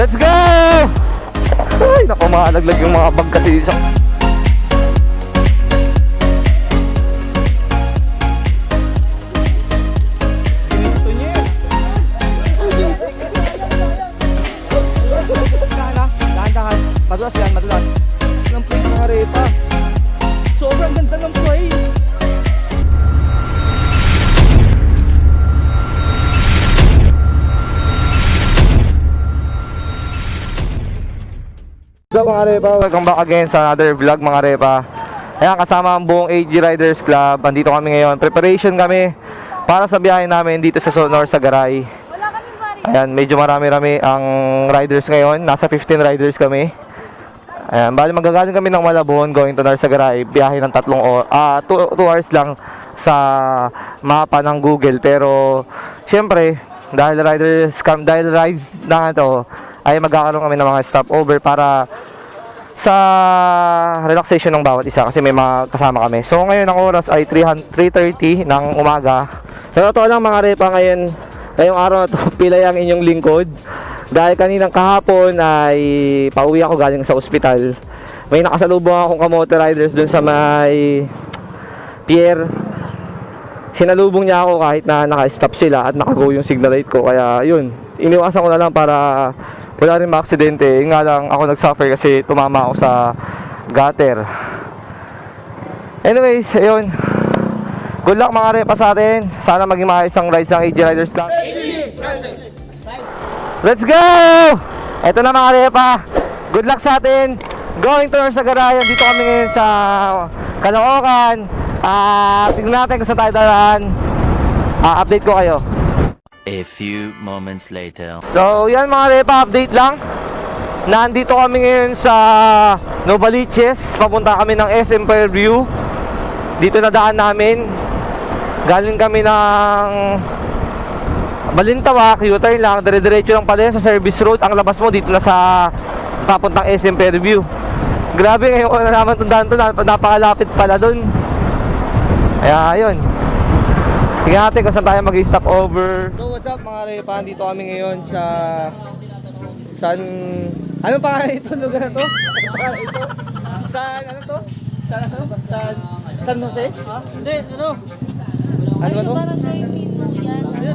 Let's go! Ay, naku, makalaglag yung mga bag kasi isa. Gusto niya. Dahan-dahan. Madulas yan, madulas. Ang place ng repa. Sobrang ganda ng place. So mga repa, welcome back again sa another vlog mga repa. Ayan, kasama ang buong AG Riders Club. Andito kami ngayon, preparation kami para sa biyahe namin dito sa Norzagaray. Ayan, medyo marami-rami ang riders ngayon. Nasa 15 riders kami. Ayan, bali magagaling kami ng Malabon going to Norzagaray. Biyahe ng 2 hours lang sa mapa ng Google. Pero syempre, dahil rides na ito, ay magkakaroon kami ng mga stopover para sa relaxation ng bawat isa kasi may mga kasama kami. So ngayon ang oras ay 3:30 ng umaga. Pero ito lang mga repa, ngayong araw na ito, pilay ang inyong lingkod. Dahil kaninang kahapon ay pauwi ako galing sa ospital. May nakasalubong akong kamote riders dun sa may pier. Sinalubong niya ako kahit na naka-stop sila at nakago yung signal light ko. Kaya yun, iniwasan ko na lang para wala rin ma-aksidente. Nga lang ako nag-suffer kasi tumama ako sa gutter. Anyways, ayun. Good luck mga repa sa atin. Sana maging maayos ang rides ng AG Riders Club. Let's go! Ito na mga repa. Good luck sa atin. Going to Norzagaray. Dito kami ngayon sa Caloocan. Tignan natin kung saan tayo daraan. Update ko kayo. A few moments later. So yan mga repa, update lang. Nandito kami ngayon sa Novaliches. Papunta kami ng SM Fairview. Dito na daan namin. Galing kami ng Balintawak, U-turn lang, dire-diretso lang pala yan sa service road. Ang labas mo dito na sa papuntang SM Fairview. Grabe, ngayon ko na naman tundahan to, napakalapit pala dun. Kaya ayun, tingnan natin kung saan tayo mag-stop over. So what's up mga repa? Dito kami ngayon sa ano pangalan ito? Lugar na to? Ano pangalan ito? Ano to? San Jose? Hindi, ano? Ano ba to? Ayun,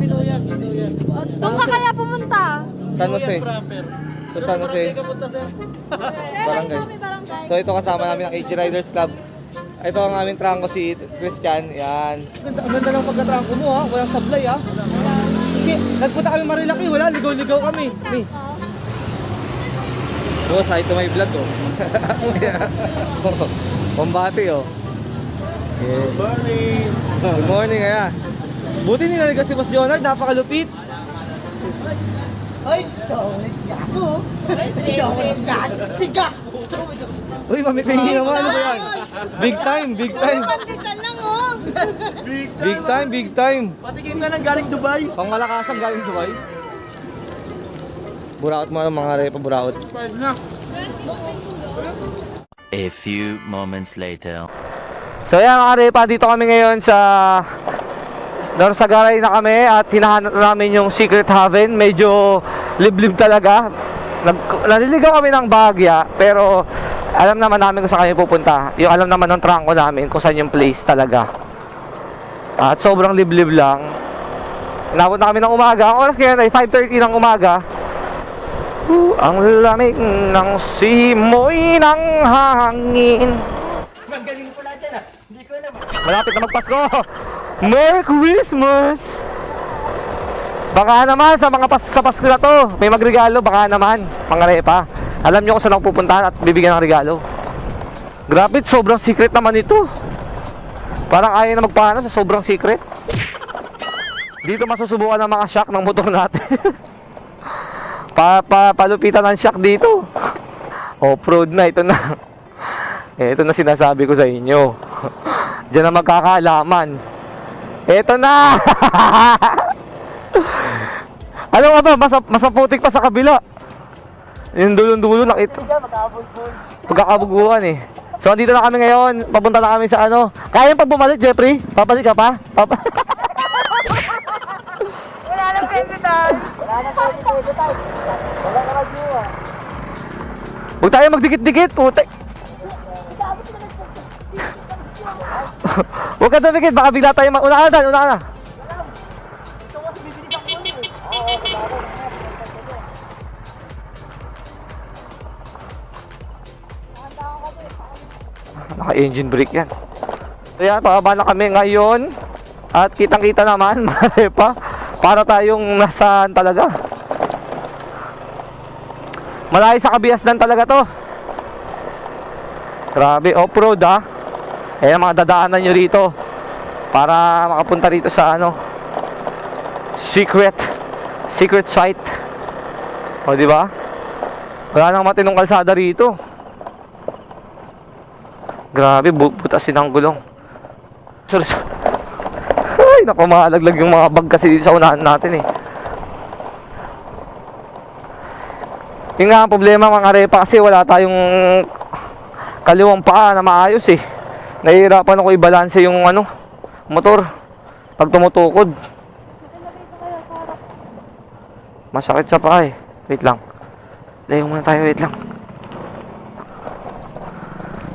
Binuyan. Doon ka kaya pumunta? San Jose. So San Jose. Barangay. So ito kasama namin ang AG Riders Club. Ito ang aming trangko, si Christian. Yan. Ang ganda ng pagkatrangko mo ha. Walang sablay ha. Kasi nagpunta kami Marilaki. Wala, ligaw-ligaw kami. Oh, side to my vlog oh. Pambati oh. Good morning. Good morning kaya. Buti nilaligas si Boss Leonard, napakalupit. Ay, gago. Uy, mamipingi naman. Ano ba yan? Big time. Pandesal lang oh. Big time. Patikim ka ng galing Dubai. Pangmalakasang galing Dubai. Buraot mo mga repa, buraot. A few moments later. So yan mga repa, dito kami ngayon sa Norzagaray na kami at hinahanap namin yung Secret Haven. Medyo liblib talaga. Naliligaw kami ng Bagya, pero alam naman namin kung saan kami pupunta. Yung alam naman ng trangko namin kung saan yung place talaga. At sobrang liblib lang. Inabot na kami ng umaga. Ang oras ngayon ay 5:30 ng umaga. Ang lamig ng simoy ng hangin. Magaling pala dyan ah. Hindi ko alam. Malapit na magpasko. Merry Christmas! Baka naman sa mga sa Pasko na to, may magregalo, baka naman, mga repa. Alam nyo kung saan ako pupuntahan at bibigyan ng regalo. Grabe, sobrang secret naman ito. Parang ayaw na magpahanap sa sobrang secret. Dito masusubukan ng mga shock ng motor natin. Palupitan ng shock dito. Off-road na, ito na. Ito na sinasabi ko sa inyo. Diyan na magkakaalaman. Ito na! Ano nga ba? Mas maputik pa sa kabila. Yung dulong-dulo nakita. Pagkakabuguan eh. So andito na kami ngayon. Papunta na kami sa ano. Kaya pa bumalik, Jeffrey? Papalik ka pa? Wala Huwag tayo magdikit-dikit, putek. Huwag ka dumikit, baka bigla tayo una ka na. Naka-engine brake yan. Ayan, pababa na kami ngayon. At kitang-kita naman, pa, para tayong nasaan talaga. Malayo sa Kabiasnan talaga to. Grabe, off-road ah. Ayan mga dadaanan nyo rito para makapunta rito sa ano, secret site. O di ba? Wala nang matinong kalsada rito. Grabe, butasin ang gulong. Sorry. Ay, naku, mahalaglag yung mga bag kasi dito sa unahan natin eh. Yung nga ang problema mga repa kasi wala tayong kaliwang paa na maayos eh. Nahihirapan ako i-balance yung ano, motor pag tumutukod. Masakit sa paa eh. Wait lang. Layo muna tayo, wait lang.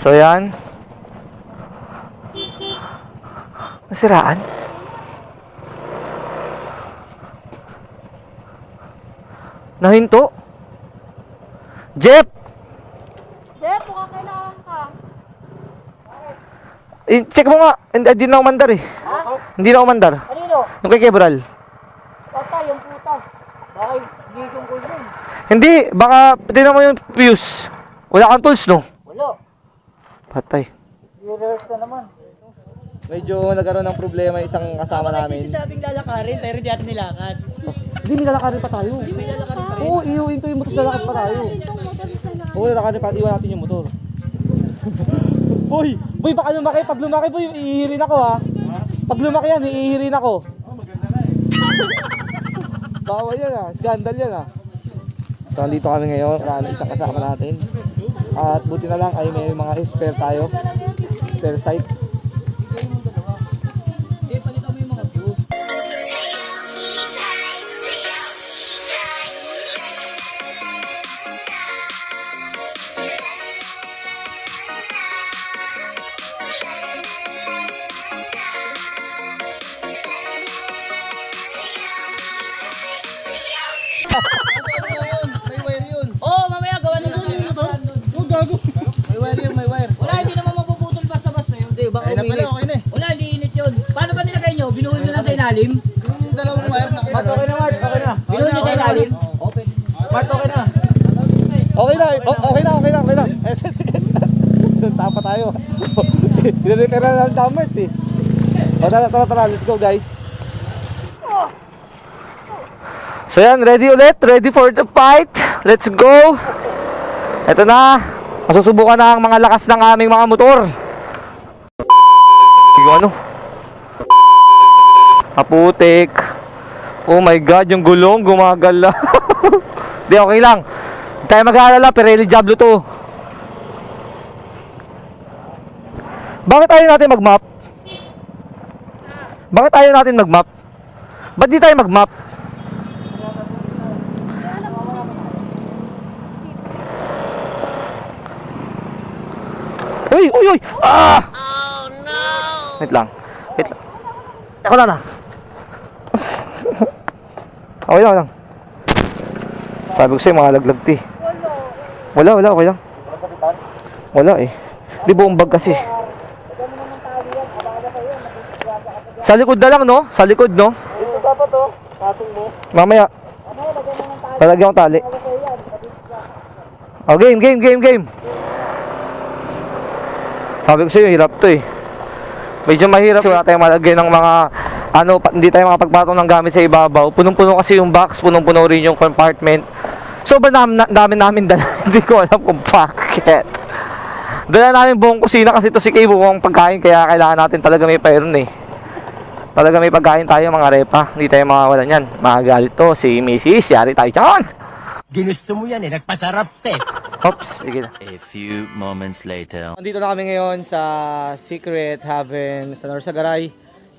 So yan. Nasiraan? Nahinto? Jeff! Jeff, mukhang kailangan ka. Check mo nga. Hindi na umandar eh. Ha? Hindi na umandar. Kanino? Yung kay Kebral. Basta, yung puta. Bakit gigong ko yun? Hindi, baka tingnan mo yung fuse. Wala kang tools, no? Wala. Patay. I-reverse ka naman. Medyo nagkaroon ng problema isang kasama namin. Kasi sabing lalakarin, pero hindi natin nilakad. Hindi, nilalakarin pa tayo. May lalakarin pa rin. Oo, iuwin ko yung motor, lalakad pa tayo. Oo, lalakarin pa, iwan natin yung motor. Boy, baka lumaki. Pag lumaki po, ihihirin ako ha. Pag lumaki yan, ihihirin ako. Bawal yan ha, scandal yan ha. So, nandito kami ngayon, isang kasama natin. At buti na lang ay may mga spare tayo. Spare site. May wire yun. Oo, mamaya gawa na lang yung Oh, gago. May wire yun, may wire. Wala, hindi naman mapuputol basta-basta yun. Hindi, baka uminit. Okay na eh. Wala, hindi init yun. Paano ba nilagay nyo? Binuhol nyo lang sa ilalim? Yung dalawang wire na Mart, okay na Mart, okay na. Binuhol nyo sa ilalim? Open. Mart, okay na. Okay na. Doon tapa tayo. Pinarepera na ng damert eh. O tara, let's go guys. So yan, ready ulit, ready for the fight. Let's go. Ito na, masusubukan na ang mga lakas ng aming mga motor. Yung ano? Kaputik. Oh my god, yung gulong gumagala. Di, okay lang. Hindi tayo mag-aalala, Pirelli Diablo to. Bakit ayaw natin mag-map? Ba't di tayo mag-map? Uy! Ah! Oh no! Wait lang. Ako na. Okay lang. Sabi ko sa'yo, mga laglag ti. Wala, okay lang. Wala eh. Di buong bag kasi. Sa likod na lang, no? Sa likod, no? Ito dapat to, pating mo. Mamaya. Lalagyan ko tali. Oh, game. Sabi ko sa'yo, hirap to eh. Medyo mahirap. Kasi wala tayong malagay ng mga hindi tayo makapagpatong ng gamit sa ibabaw. Punong-puno kasi yung box, punong-puno rin yung compartment. Sobrang dami namin dala. Hindi ko alam kung bakit. Dala namin buong kusina kasi ito si Kay buong pagkain, kaya kailangan natin talaga may pairon eh. Talaga may pagkain tayo mga repa. Hindi tayo makawalan yan. Makagalit to si Mrs. Yari tayo dyan. Ginusto mo yan eh, nagpasarap eh. Oops, sige na. A few moments later. Nandito na kami ngayon sa Secret Haven sa Norzagaray.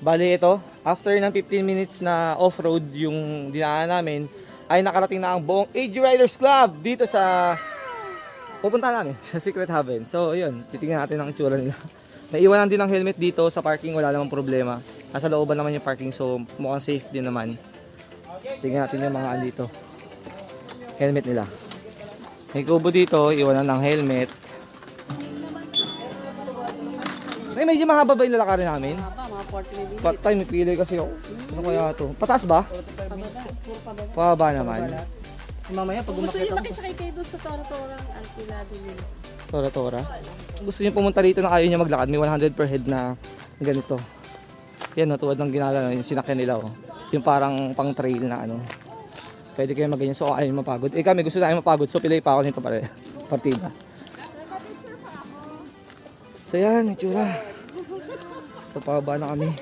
Bali ito, after ng 15 minutes na off-road yung dinaanan namin, ay nakarating na ang buong AG Riders Club dito sa pupunta namin sa Secret Haven. So yun, titingnan natin ang itsura nila. Naiwanan din ang helmet dito sa parking, wala namang problema. Nasa looban naman yung parking, so mukhang safe din naman. Tingnan natin yung mga andito. Helmet nila. May kubo dito, iwanan ng helmet. May medyo mahaba ba yung lalakarin namin? Mga 40 minutes. Patay, may pili kasi ako. Ano kaya ito? Pataas ba? Pababa naman. Mamaya pag Gusto niyo makisakay kayo doon sa Tora-Tora ang alkilado nila. Tora-tora. Gusto niyo pumunta dito na ayaw niya maglakad. May 100 per head na ganito. Yan o, tuwad ng ginala, yung sinakyan nila o. Yung parang pang trail na ano. Pwede kayo magganyan. So ayaw mapagod. Eh kami gusto na ayaw mapagod. So pilay pa ako nito pare. Partida. So yan, itsura. So pababa na kami.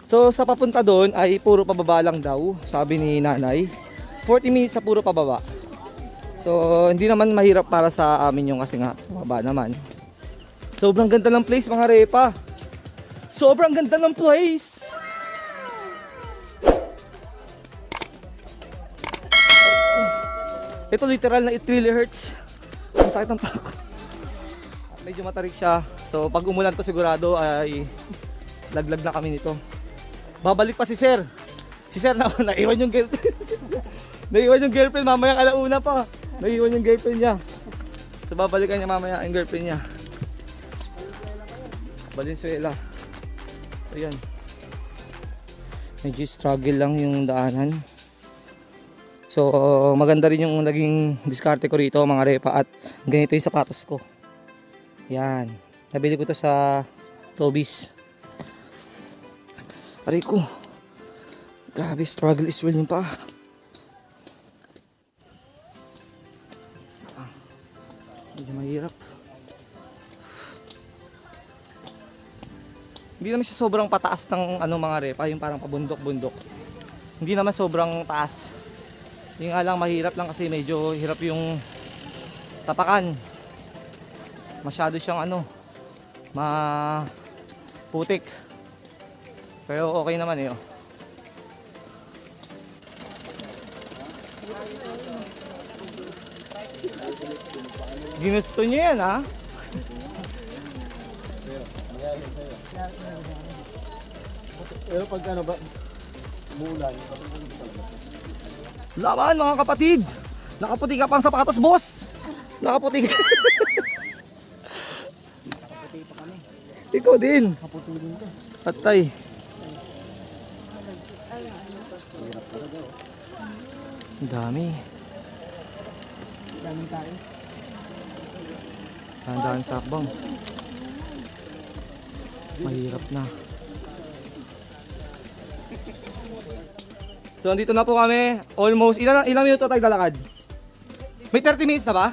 So sa papunta doon ay puro pababa lang daw, sabi ni nanay. 40 minutes sa puro pababa. So hindi naman mahirap para sa amin yung kasi nga pababa naman. Sobrang ganda ng place mga repa. Sobrang ganda ng place. Ito literal na it really hurts. Ang sakit ng paa ko. Medyo matarik siya. So pag umulan to sigurado ay laglag na kami nito. Babalik pa si Sir. Si Sir na naiwan yung girlfriend. Naiwan yung girlfriend mamaya alauna pa. Naiwan yung girlfriend niya. So babalikan niya mamaya ang girlfriend niya. Valenzuela. Ayan. Medyo struggle lang yung daanan. So maganda rin yung naging diskarte ko rito mga repa at ganito yung sapatos ko. Yan. Nabili ko to sa Toby's. Aray ko. Grabe, struggle is real yung pa. Medyo mahirap. Hindi naman siya sobrang pataas ng ano mga repa, yung parang pabundok-bundok. Hindi naman sobrang taas. Yung nga lang mahirap lang kasi medyo hirap yung tapakan. Masyado siyang ano, putik. Pero okay naman eh. Oh. Ginusto niya yan ha. Pero pag ano ba, mulan. Laban mga kapatid. Nakaputi ka pang sapatos boss. Nakaputi ka. Ikaw din. Patay. Ang dami. Daming tayo. Dahan-dahan sa akbang. Mahirap na. So andito na po kami. Almost. Ilang minuto tayo lalakad? May 30 minutes na ba?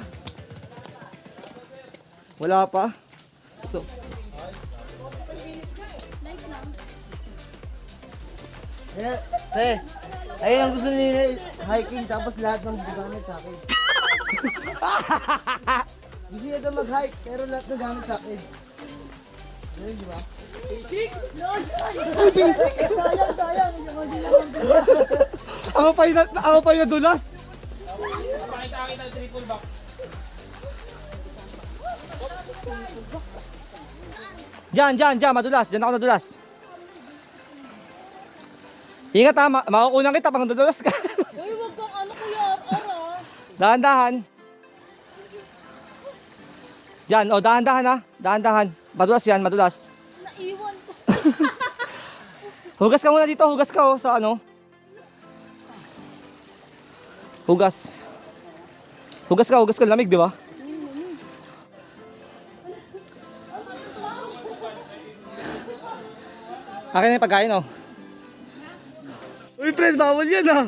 Wala pa. So Ayun ang gusto nila, hiking tapos lahat ng gamit sa akin. Gusto nila daw mag-hike pero lahat ng gamit sa akin. Ganun di ba? Basic? Uy, basic! Sayang! ako pa yung nadulas. Pakita ng triple back. Diyan, madulas. Diyan ako nadulas. Ingat ha, makukunan kita pang nadulas ka. Uy, wag kang ano kuyaRR. Dahan-dahan. Diyan, oh dahan-dahan ha. Dahan-dahan. Madulas yan, madulas. Naiwan ko. Hugas ka muna dito, hugas ka oh, sa ano. Hugas. Hugas ka, lamig di ba? Akin na yung pagkain oh. Uy friend, bawal yan ah.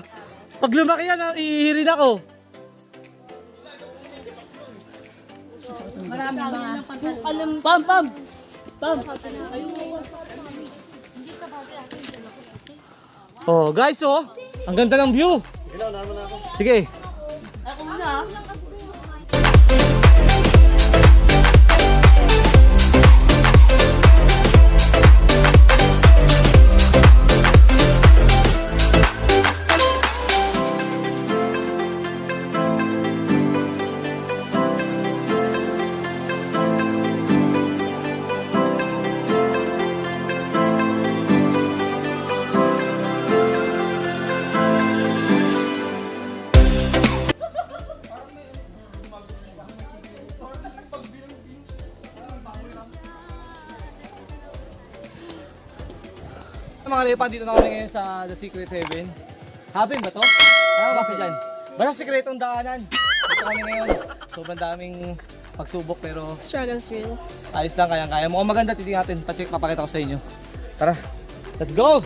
Pag lumaki yan ah, ihihirin ako. Marami mga. Pam! Oh guys oh, ang ganda ng view. Sige. Ako muna. mga repa, dito na kami ngayon sa The Secret Haven. Haven ba to? Ano ba dyan? Basta sikretong daanan. Dito kami ngayon. Sobrang daming pagsubok pero Struggles real. ayos lang, kaya-kaya. Mukhang maganda, titignan natin. Pa-check, papakita ko sa inyo. Tara, let's go!